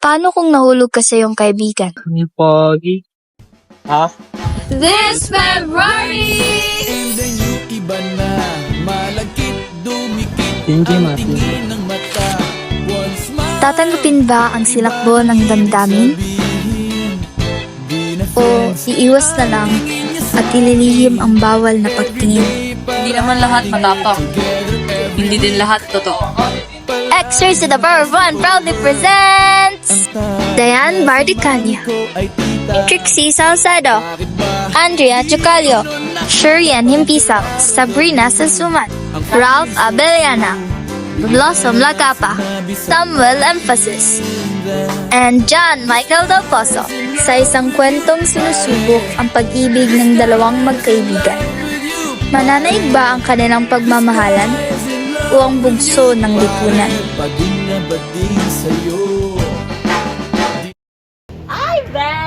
Paano kung nahulog ka sa iyong kaibigan? Ang pogi. Ha? This February! And then yung iba na malagkit, dumikit Thank you, ang Matthew. tingin ng mata. Once Tatanggapin ba ang silakbo ng damdamin? O iiwas na lang at ililihim ang bawal na pagtingin? Hindi naman lahat matapang. Hindi din lahat totoo. Extras to the Power of One proudly presents Diane Bardicania, Trixie Salcedo, Andrea Chocalio, Shurian Himpisaw, Sabrina Sasuman, Ralph Abellana, Blossom Lacapa, Samuel Emphasis, and John Michael Del Pozo sa isang kwentong sinusubok ang pag-ibig ng dalawang magkaibigan. Mananaig ba ang kanilang pagmamahalan o ang bugso ng lipunan? Bading na bading sa'yo. Hi, Ben!